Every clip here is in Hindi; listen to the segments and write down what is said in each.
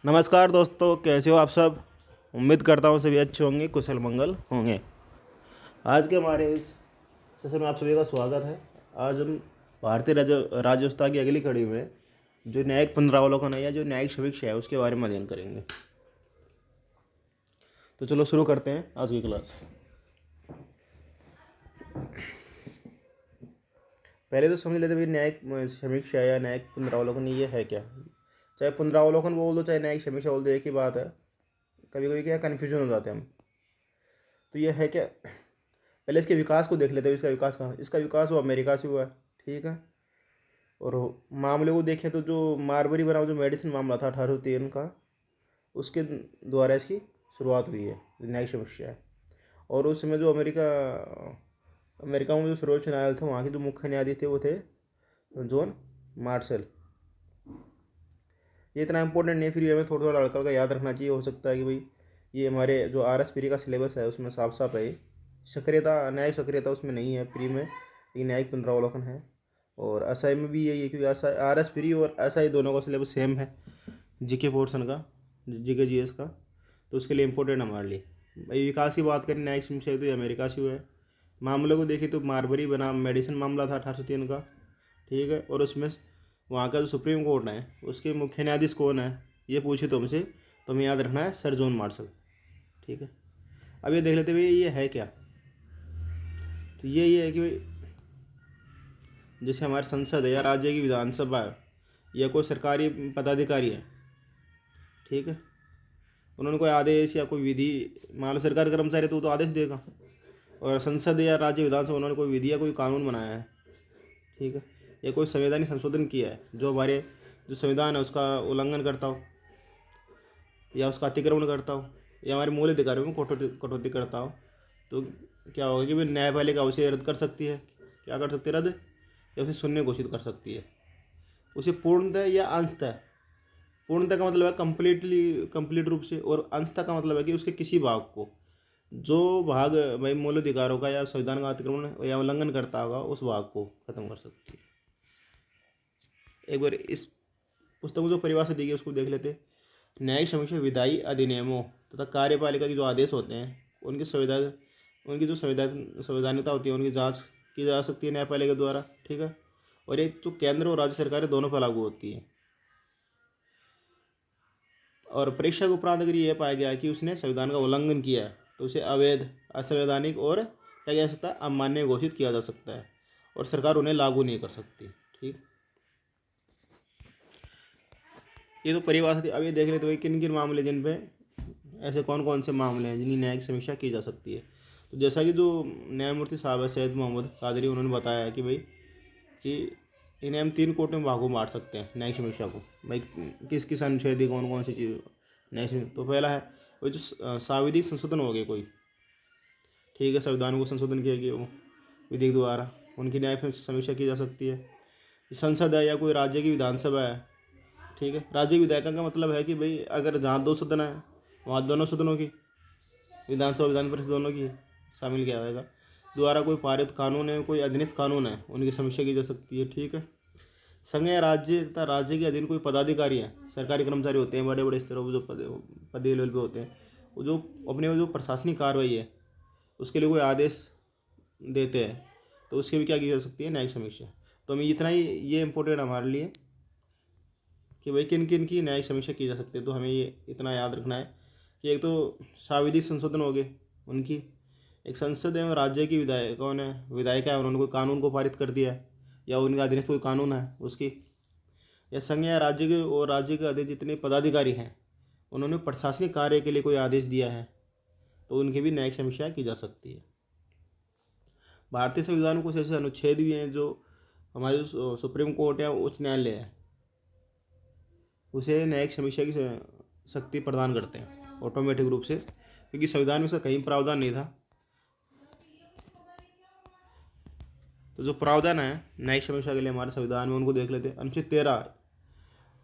नमस्कार दोस्तों, कैसे हो आप सब। उम्मीद करता हूँ सभी अच्छे होंगे, कुशल मंगल होंगे। आज के हमारे इस सेशन में आप सभी का स्वागत है। आज हम भारतीय राज्य व्यवस्था की अगली कड़ी में जो न्यायिक पुनरावलोकन है या जो न्यायिक समीक्षा है उसके बारे में अध्ययन करेंगे। तो चलो शुरू करते हैं आज की क्लास। पहले तो समझ लेते भाई न्यायिक समीक्षा या न्यायिक पुनरावलोकन ये है क्या। चाहे पुनरावलोकन बोल दो चाहे न्यायिक समीक्षा बोल दो, एक ही बात है। कभी कभी क्या कन्फ्यूजन हो जाते हैं हम। तो ये है क्या, पहले इसके विकास को देख लेते हैं। इसका विकास कहाँ, इसका विकास वो अमेरिका से हुआ है, ठीक है। और मामले को देखें तो जो मारबरी बनाम जो मेडिसिन मामला था 1803 का, उसके द्वारा इसकी शुरुआत हुई है, न्यायिक समीक्षा है। और उस समय जो अमेरिका में जो सर्वोच्च न्यायालय था वहाँ के जो मुख्य न्यायाधीश थे वो थे जॉन मार्शल। ये इतना इंपॉर्टेंट नहीं है, फिर भी हमें थोड़ा थोड़ा हल्का का याद रखना चाहिए। हो सकता है कि भाई ये हमारे जो RS प्री का सिलेबस है उसमें साफ साफ है। सक्रियता, न्यायिक सक्रियता उसमें नहीं है प्री में, ये न्यायिक पुनरावलोकन है। और SI में भी यही है, क्योंकि RS प्री और SI दोनों का सिलेबस सेम है, जीके पोर्सन का, जीके GS का। तो उसके लिए इम्पोर्टेंट हमारे लिए। भाई विकास की बात करें न्यायिक समीक्षा, तो ये अमेरिका से हुआ है। मामले को देखें तो मारबरी बनाम मेडिसिन मामला था 1803 का, ठीक है। और उसमें वहाँ का जो सुप्रीम कोर्ट है उसके मुख्य न्यायाधीश कौन है ये पूछे तो हमसे, तो हमें याद रखना है सर जॉन मार्शल, ठीक है। अब ये देख लेते भाई ये है क्या। तो ये है कि भाई जैसे हमारी संसद है या राज्य की विधानसभा है या कोई सरकारी पदाधिकारी है, ठीक है। उन्होंने कोई आदेश या कोई विधि, मान लो सरकारी कर्मचारी तो वो तो आदेश देगा। और संसद या राज्य विधानसभा उन्होंने कोई विधि या कोई कानून बनाया है, ठीक है। या कोई संवैधानिक संशोधन किया है जो हमारे जो संविधान है उसका उल्लंघन करता हो या उसका अतिक्रमण करता हो या हमारे मूल अधिकारों में कटौती करता हो, तो क्या होगा कि भाई न्यायपालिका उसे रद्द कर सकती है। क्या कर सकती है, रद्द, या उसे शून्य घोषित कर सकती है। उसे पूर्णतः या अंशतः, पूर्णतः का मतलब है कंप्लीट रूप से, और अंशतः का मतलब है कि उसके किसी भाग को, जो भाग भाई मूल अधिकारों का या संविधान का अतिक्रमण या उल्लंघन करता होगा उस भाग को खत्म कर सकती है। एक बार इस पुस्तक में जो परिभाषा दी गई उसको देख लेते। न्यायिक समीक्षा विधायी अधिनियमों तथा कार्यपालिका के जो आदेश होते हैं उनकी उनकी जो संवैधानिकता होती है उनकी जांच की जा सकती है न्यायपालिका द्वारा, ठीक है। और एक जो केंद्र और राज्य सरकारें दोनों पर लागू होती है। और परीक्षा के उपरांत अगर ये पाया गया कि उसने संविधान का उल्लंघन किया है तो उसे अवैध, असंवैधानिक और क्या किया जा सकता है, अमान्य घोषित किया जा सकता है और सरकार उन्हें लागू नहीं कर सकती, ठीक। ये तो परिभाषा थी। अब ये देख लेते भाई किन किन मामले जिन पे ऐसे कौन कौन से मामले हैं जिनकी न्यायिक समीक्षा की जा सकती है। तो जैसा कि जो न्यायमूर्ति साहब है सैयद मोहम्मद कादरी, उन्होंने बताया है कि भाई कि इन्हें हम 3 कोर्ट में भागों में बांट सकते हैं न्यायिक समीक्षा को। भाई किस किस अनुच्छेद की कौन कौन सी चीज़ न्यायिक समीक्षा। तो पहला है वो जो सांविधिक संशोधन हो गए कोई, ठीक है, संविधान को संशोधन किया गया वो विधि द्वारा, उनकी न्यायिक समीक्षा की जा सकती है। संसद है या कोई राज्य की विधानसभा है, ठीक है। राज्य विधायिका का मतलब है कि भाई अगर जहाँ 2 सदन है वहाँ दोनों सदनों की, विधानसभा विधान परिषद दोनों की शामिल किया जाएगा, द्वारा कोई पारित कानून है, कोई अधिनियत कानून है, उनकी समीक्षा की जा सकती है, ठीक है। संघ या राज्य तथा राज्य के अधीन कोई पदाधिकारी हैं, सरकारी कर्मचारी होते हैं बड़े बड़े स्तर पर जो पदीय लेवल पे होते हैं, वो जो अपने जो प्रशासनिक कार्रवाई है उसके लिए कोई आदेश देते हैं, तो उसकी भी क्या की जा सकती है, न्यायिक समीक्षा। तो हमें इतना ही ये इम्पोर्टेंट हमारे लिए कि भाई किन किन की न्यायिक समीक्षा की जा सकती है। तो हमें ये इतना याद रखना है कि एक तो सांविधिक संशोधन हो गए उनकी, एक संसद एवं राज्य की कौन है, विधायिका है, उन्होंने कोई कानून को पारित कर दिया है या उनका अधीनस्थ कोई कानून है उसकी, या संघ या राज्य के और राज्य के अधीन जितने पदाधिकारी हैं उन्होंने प्रशासनिक कार्य के लिए कोई आदेश दिया है, तो उनकी भी न्यायिक समीक्षा की जा सकती है। भारतीय संविधान में कुछ ऐसे अनुच्छेद भी हैं जो हमारे जो सुप्रीम कोर्ट या उच्च न्यायालय है उसे न्यायिक समीक्षा की शक्ति प्रदान करते हैं ऑटोमेटिक रूप से, क्योंकि संविधान में इसका कहीं प्रावधान नहीं था। तो जो प्रावधान है न्यायिक समीक्षा के लिए हमारे संविधान में उनको देख लेते हैं।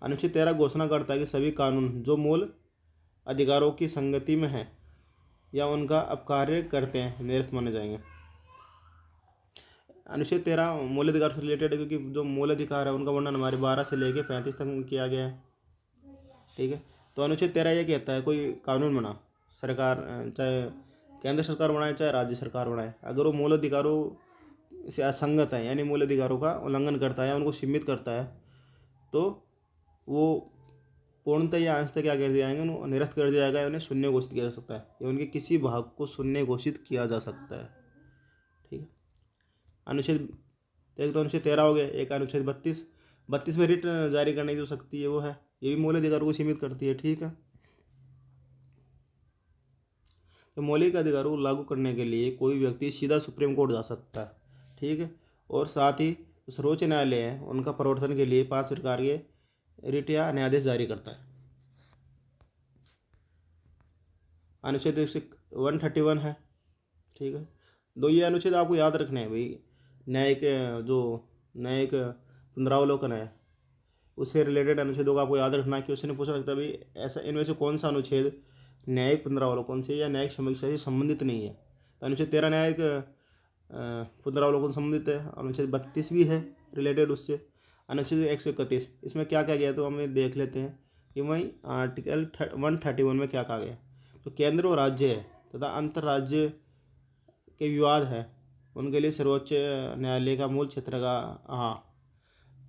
अनुच्छेद 13 घोषणा करता है कि सभी कानून जो मूल अधिकारों की संगति में है या उनका अपकार्य करते हैं निरस्त माने जाएंगे। अनुच्छेद 13 मूल अधिकार से रिलेटेड है, क्योंकि जो मूल अधिकार है उनका वर्णन हमारे 12 से लेकर 35 तक किया गया है, ठीक है। तो अनुच्छेद 13 ये कहता है कोई कानून बना, सरकार चाहे केंद्र सरकार बनाए चाहे राज्य सरकार बनाए, अगर वो मूल अधिकारों से असंगत है यानी मूल अधिकारों का उल्लंघन करता है, उनको सीमित करता है, तो वो पूर्णतः या अंशतः क्या कर दिया जाएंगे, उनको निरस्त कर दिया जाएगा, उन्हें शून्य घोषित किया जा सकता है या उनके किसी भाग को शून्य घोषित किया जा सकता है। ठीक है। अनुच्छेद एक तो अनुच्छेद 13 हो गया, एक अनुच्छेद 32 में रिट जारी करने की जो शक्ति है वो है, ये भी मौलिक अधिकारों को सीमित करती है। ठीक है। तो मौलिक अधिकारों को लागू करने के लिए कोई व्यक्ति सीधा सुप्रीम कोर्ट जा सकता है। ठीक है। और साथ ही सर्वोच्च न्यायालय है उनका प्रवर्तन के लिए 5 प्रकार के रिट या न्यायाधीश जारी करता है। अनुच्छेद 131 है। ठीक है। दो ये अनुच्छेद आपको याद रखने हैं भाई, न्यायिक न्यायिक पुनरावलोकन है उससे रिलेटेड अनुच्छेदों का आपको याद रखना, कि उसने पूछा सकता है भाई ऐसा इनमें से कौन सा अनुच्छेद न्यायिक पुनरावलोकन से या न्यायिक समीक्षा से संबंधित नहीं है। तो अनुच्छेद 13 न्यायिक पुनरावलोकन संबंधित है, अनुच्छेद 32 भी है रिलेटेड उससे। अनुच्छेद 131 इसमें क्या क्या गया तो हमें देख लेते हैं कि वही आर्टिकल 131 में क्या कहा गया। तो केंद्र और राज्य है तथा अंतर्राज्य के विवाद है उनके लिए सर्वोच्च न्यायालय का मूल क्षेत्र का, हाँ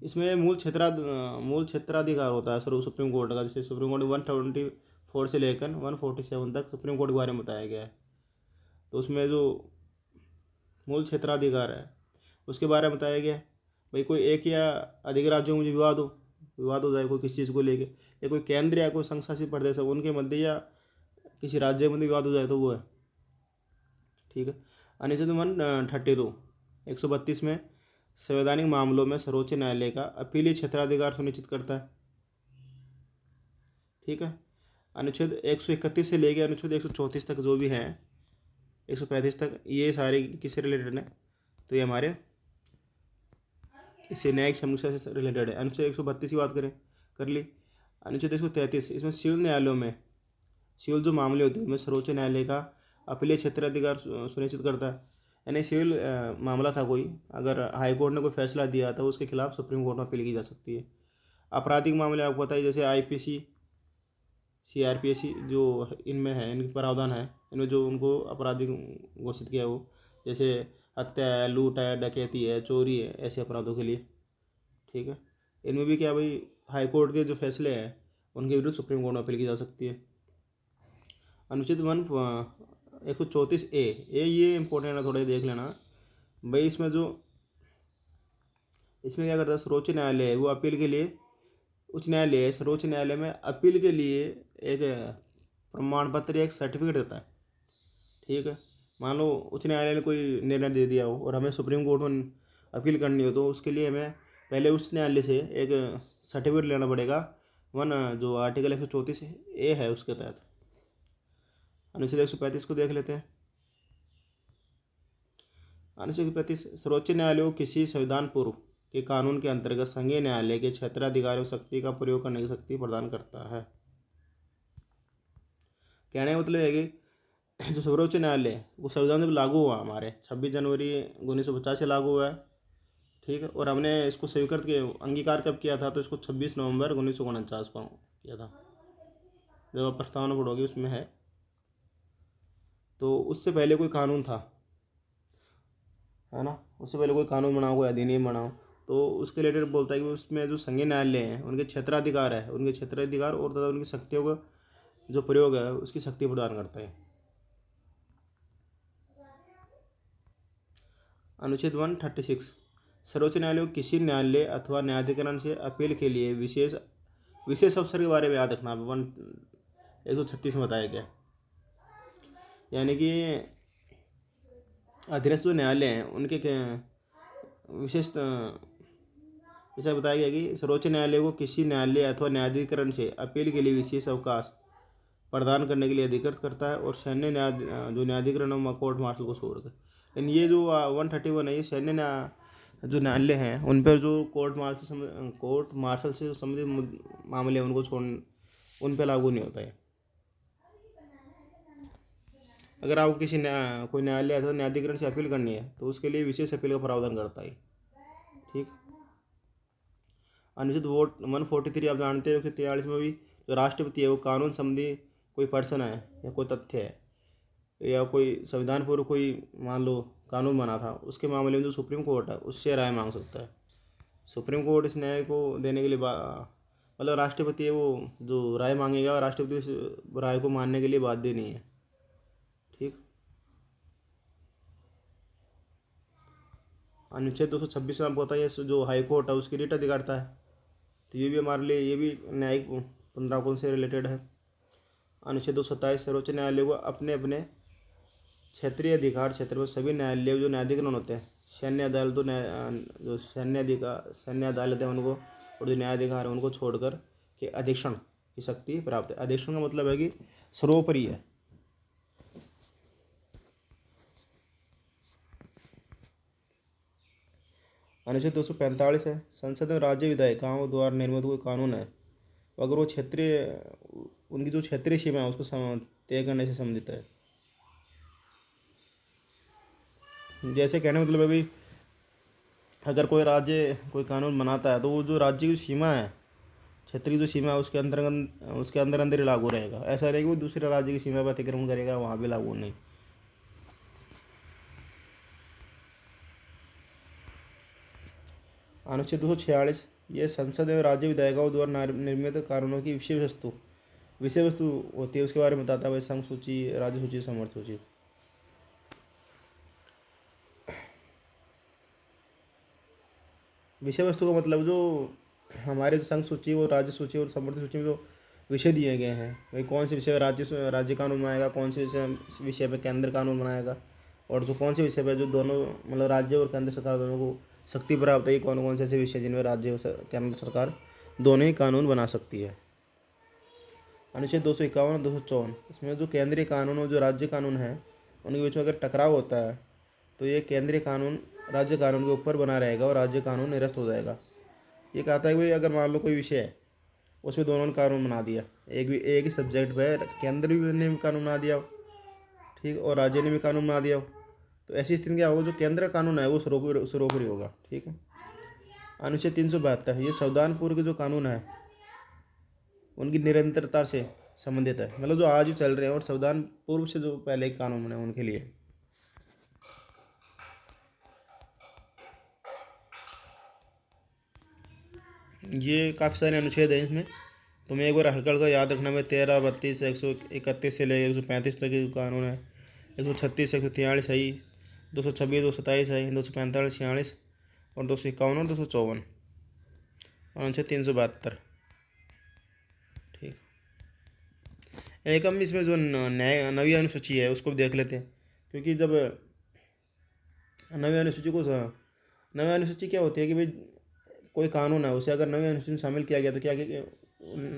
इसमें मूल क्षेत्राधिकार होता है सुप्रीम कोर्ट का। जैसे सुप्रीम कोर्ट 124 से लेकर 147 तक सुप्रीम कोर्ट के बारे में बताया गया है। तो उसमें जो मूल क्षेत्राधिकार है उसके बारे में बताया गया है भाई कोई एक या अधिक राज्यों में विवाद हो जाए कोई किसी चीज़ को लेके, या कोई केंद्र या कोई संघ शासित प्रदेश है उनके मध्य या किसी राज्य में विवाद हो जाए तो वो है। ठीक है। अनुच्छेद 132 132 में संवैधानिक मामलों में सर्वोच्च न्यायालय का अपीलीय क्षेत्राधिकार सुनिश्चित करता है। ठीक है। अनुच्छेद 131 से लेकर अनुच्छेद 134 तक जो भी हैं 135 तक ये सारे किससे रिलेटेड है, तो ये हमारे इससे न्यायिक समीक्षा से रिलेटेड है। अनुच्छेद 132 की बात कर ली। अनुच्छेद 133 इसमें सिविल न्यायालयों में सिविल जो मामले होते हैं उनमें सर्वोच्च न्यायालय का अपीलीय क्षेत्राधिकार सुनिश्चित करता है। यानी सिविल मामला था कोई, अगर हाई कोर्ट ने कोई फैसला दिया तो उसके खिलाफ सुप्रीम कोर्ट में अपील की जा सकती है। आपराधिक मामले आपको पता है जैसे IPC CRPC जो इनमें है, इनके प्रावधान है, इनमें जो उनको आपराधिक घोषित किया है वो जैसे हत्या है, लूट है, डकैती है, चोरी है, ऐसे अपराधों के लिए। ठीक है। इनमें भी क्या भाई हाई कोर्ट के जो फैसले हैं उनके विरुद्ध सुप्रीम कोर्ट में अपील की जा सकती है। अनुच्छेद 134A ये इंपॉर्टेंट है, थोड़ा देख लेना भाई। इसमें क्या करता है सर्वोच्च न्यायालय है वो अपील के लिए, उच्च न्यायालय है सर्वोच्च न्यायालय में अपील के लिए एक प्रमाण पत्र या एक सर्टिफिकेट देता है। ठीक है। मान लो उच्च न्यायालय ने कोई निर्णय दे दिया हो और हमें सुप्रीम कोर्ट में अपील करनी हो, तो उसके लिए हमें पहले उच्च न्यायालय से एक सर्टिफिकेट लेना पड़ेगा, जो आर्टिकल 134A है उसके तहत। अनुच्छेद 135 को देख लेते हैं। अनुच्छेद 135 सर्वोच्च न्यायालय को किसी संविधान पूर्व के कानून के अंतर्गत संघीय न्यायालय के क्षेत्राधिकारियों शक्ति का प्रयोग करने की शक्ति प्रदान करता है। कहने का मतलब है कि जो सर्वोच्च न्यायालय है वो संविधान जब लागू हुआ हमारे 26 जनवरी 1950 से लागू हुआ है। ठीक है। और हमने इसको स्वीकृत के अंगीकार कब किया था, तो इसको 26 नवंबर 1949 को किया था, जो प्रस्तावना पढ़ोगे उसमें है। तो उससे पहले कोई कानून था, है ना, उससे पहले कोई कानून बनाओ कोई अधिनियम बनाओ तो उसके रिलेटेड बोलता है कि उसमें जो संघीय न्यायालय हैं उनके क्षेत्राधिकार है, उनके क्षेत्राधिकार और तथा उनकी शक्तियों का जो प्रयोग है उसकी शक्ति प्रदान करता है। अनुच्छेद 136 सर्वोच्च न्यायालय को किसी न्यायालय अथवा न्यायाधिकरण से अपील के लिए विशेष अवसर के बारे में याद रखना। 136 में बताया गया, यानी कि अधीनस्थ जो न्यायालय हैं उनके विशेष ऐसा बताया गया कि सर्वोच्च न्यायालय को किसी न्यायालय अथवा न्यायाधिकरण से अपील के लिए विशेष अवकाश प्रदान करने के लिए अधिकृत करता है, और सैन्य जो न्यायाधिकरण और कोर्ट मार्शल को छोड़कर। लेकिन ये जो 131 है ये सैन्य जो न्यायालय हैं उन पर जो कोर्ट मार्शल से संबंधित मामले हैं उनको उन पर लागू नहीं होता है। अगर आपको कोई न्यायालय अथवा न्यायाधिकरण से अपील करनी है तो उसके लिए विशेष अपील का प्रावधान करता है। ठीक। अनुच्छेद 143 आप जानते हो कि 143 में भी जो राष्ट्रपति है वो कानून संबंधी कोई पर्सन है या कोई तथ्य है या कोई संविधान पूर्व कोई मान लो कानून बना था, उसके मामले में जो सुप्रीम कोर्ट है उससे राय मांग सकता है। सुप्रीम कोर्ट इस न्याय को देने के लिए मतलब राष्ट्रपति है वो जो राय मांगेगा और राष्ट्रपति उस राय को मानने के लिए बाध्य नहीं है। ठीक। अनुच्छेद 226 में आपको पता है जो हाई कोर्ट है उसकी रिट अधिकारता है, तो ये भी हमारे लिए ये भी न्यायिक पुनरावलोकन से रिलेटेड है। अनुच्छेद 227 सर्वोच्च न्यायालय को अपने अपने क्षेत्रीय अधिकार क्षेत्र में सभी न्यायालय जो न्यायाधिकरण होते हैं, सैन्य अदालतों जो सैन्य अदालत है उनको और जो न्यायाधिकार है उनको छोड़कर के अधीक्षण की शक्ति प्राप्त है। अधीक्षण का मतलब है कि सर्वोपरि है। अनुच्छेद 245 है संसद में राज्य विधायिकाओं द्वारा निर्मित कोई कानून है अगर वो क्षेत्रीय उनकी जो क्षेत्रीय सीमा है उसको तय करने से संबंधित है। जैसे कहने मतलब अभी अगर कोई राज्य कोई कानून बनाता है तो वो जो राज्य की सीमा है, क्षेत्रीय जो सीमा है उसके अंदर अंदर ही लागू रहेगा। ऐसा नहीं कि वो दूसरे राज्य की सीमा पर अतिक्रमण करेगा वहाँ भी लागू नहीं। अनुच्छेद 246 ये संसद एवं राज्य विधायिकाओं द्वारा निर्मित कानूनों की विषय वस्तु होती है, उसके बारे में बताता है। संघ सूची, राज्य सूची, समर्थ सूची। विषय वस्तु का मतलब जो हमारे जो संघ सूची और राज्य सूची और समर्थ सूची में जो विषय दिए गए हैं, भाई कौन से विषय पर राज्य कानून बनाएगा, कौन से विषय पर केंद्र कानून बनाएगा, और जो कौन से विषय पर जो दोनों मतलब राज्य और केंद्र सरकार दोनों को शक्ति प्राप्त है, कौन कौन से ऐसे विषय जिनमें राज्य और केंद्र सरकार दोनों ही कानून बना सकती है। अनुच्छेद 251 और 254 इसमें जो केंद्रीय कानून और जो राज्य कानून है उनके बीच में अगर टकराव होता है तो ये केंद्रीय कानून राज्य कानून के ऊपर बना रहेगा और राज्य कानून निरस्त हो जाएगा। ये कहता है कि भाई अगर मान लो कोई विषय है उसमें दोनों ने कानून बना दिया, एक ही सब्जेक्ट पे केंद्र भी ने भी कानून बना दिया, ठीक, और राज्य ने भी कानून बना दिया, तो ऐसी स्थिति में क्या होगा, जो केंद्र का कानून है वो सर्वोपरि होगा। ठीक है। अनुच्छेद 372 ये संविधान पूर्व के जो कानून है उनकी निरंतरता से संबंधित है, मतलब जो आज भी चल रहे हैं और संविधान पूर्व से जो पहले के कानून बने उनके लिए। ये काफ़ी सारे अनुच्छेद हैं इसमें, तुम्हें एक बार हल्का हल्का याद रखना में 13, 32, 131 से लेकर 135 तक के कानून है, 136, 143 है, 226, 227 है, 245, 46 और 251 और 254 अनुच्छेद 372। ठीक। एक हम इसमें जो नवी अनुसूची है उसको भी देख लेते हैं, क्योंकि जब नवी अनुसूची क्या होती है कि भाई कोई कानून है उसे अगर नवी अनुसूची में शामिल किया गया तो क्या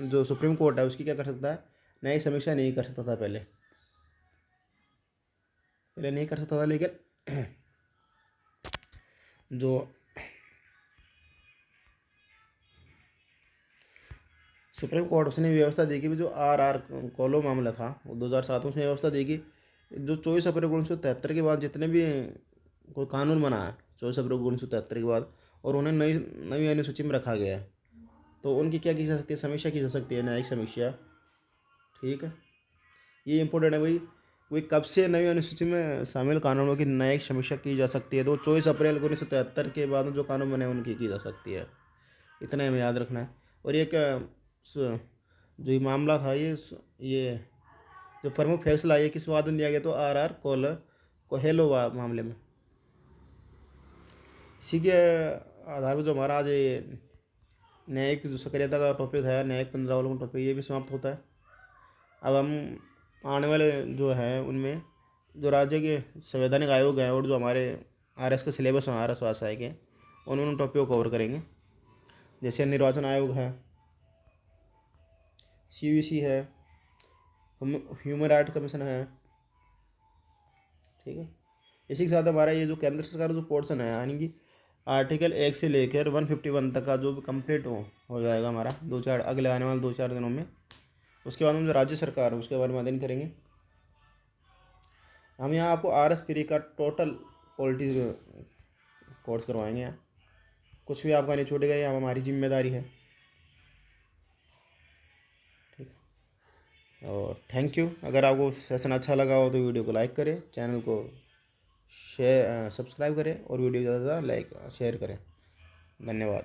जो सुप्रीम कोर्ट है उसकी क्या कर सकता है, न्यायिक समीक्षा नहीं कर सकता था पहले नहीं कर सकता था, लेकिन जो सुप्रीम कोर्ट उसने व्यवस्था दी कि जो आर कोलो मामला था वो 2007 में उसने व्यवस्था दी कि जो 24 अप्रैल 1973 के बाद जितने भी कोई कानून बना है 24 अप्रैल 1973 के बाद और उन्हें नई नई अनुसूची में रखा गया है, तो उनकी क्या की जा सकती है, समीक्षा की जा सकती है, न्यायिक समीक्षा। ठीक है, ये इंपॉर्टेंट है भाई, वही कब से नई अनुसूची में शामिल कानूनों की न्यायिक समीक्षा की जा सकती है, तो 24 अप्रैल 1973 के बाद जो कानून बने उनकी की जा सकती है, इतना हमें याद रखना है। और एक जो ये मामला था ये जो प्रमुख फैसला ये किस वाद में दिया गया, तो आर कोहेलो मामले में। इसी के आधार पर जो हमारा आज ये न्यायिक जो सक्रियता का टॉपिक है, न्यायिक पुनरावलोकन टॉपिक, ये भी समाप्त होता है। अब हम आने वाले जो है उनमें जो राज्य के संवैधानिक आयोग हैं और जो हमारे आरएस के सिलेबस हैं आरएस वासाई के, उन टॉपिक को कवर करेंगे। जैसे निर्वाचन आयोग है, सीवीसी है, ह्यूमन राइट कमीशन है। ठीक है, इसी के साथ हमारा ये जो केंद्र सरकार जो पोर्शन है यानी कि आर्टिकल 1 से लेकर 151 तक का जो कंप्लीट हो जाएगा हमारा अगले आने वाले 2-4 दिनों में। उसके बाद हम जो राज्य सरकार है उसके बारे में अध्ययन करेंगे। हम यहाँ आपको आर एस प्री का टोटल पॉलिटी कोर्स करवाएंगे। यहाँ कुछ भी आपका नहीं छूटेगा, ये हमारी जिम्मेदारी है। ठीक। और थैंक यू। अगर आपको सेशन अच्छा लगा हो तो वीडियो को लाइक करें, चैनल को शेयर सब्सक्राइब करें और वीडियो ज़्यादा से ज़्यादा लाइक शेयर करें। धन्यवाद।